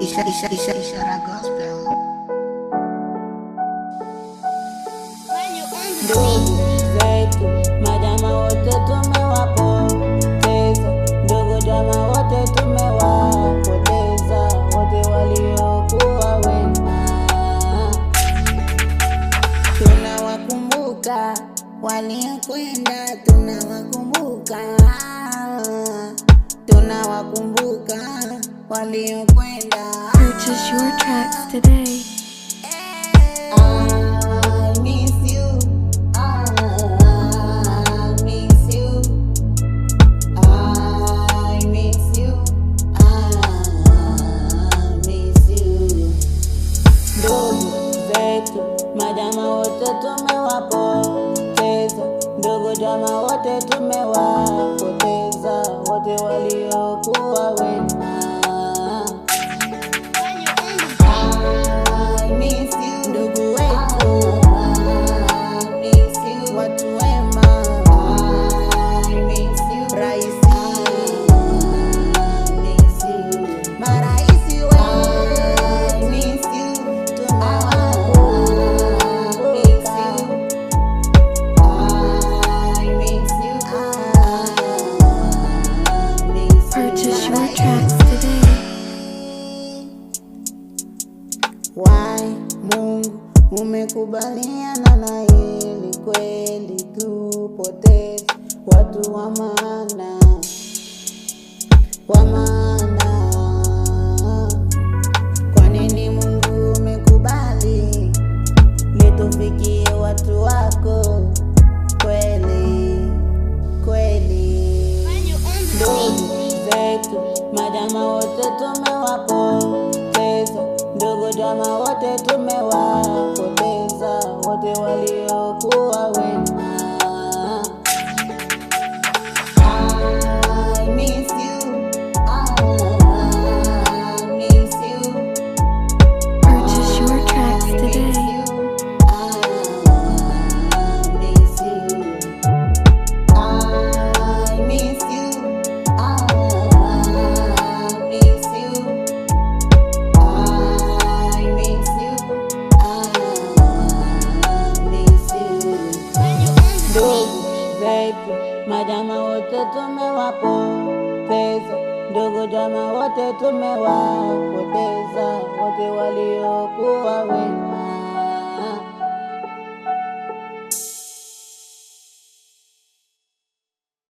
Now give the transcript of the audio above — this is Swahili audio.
Ishara Gospel. Ndugu zetu majamaa wote tumewapoteza, ndugu jamaa wote tumewapoteza, wote waliokuwa wema. Tunawakumbuka waliokwenda, tunawakumbuka waliokwenda. Purchase your tracks today. I miss you. I miss you. I miss you. I miss you. Ndugu zetu majamaa wote tumewapoteza, ndugu jamaa wote tumewapoteza, wote waliokuwa wema. I miss you. Ndugu wetu, I miss you. Watu wema, I miss you. Raisi, I miss you. Maraisi wetu, I miss you. Tunawakumbuka, I miss you. Purchase your tracks today. Why Mungu umekubaliana na hili kweli, tupoteze watu wa maana, wa maana? Kwa nini Mungu umekubali litufikie watu wako kweli kweli? Ndugu zetu majamaa wote tumewapoteza, ndugu jamaa wote tumewapoteza, wote waliokuwa wema. I miss you. I miss you. Purchase your tracks today. I miss you. I miss you. I miss you. I miss you. Ndugu zetu majamaa wote tumewapoteza, ndugu jamaa wote tumewapoteza, wote waliokuwa wema.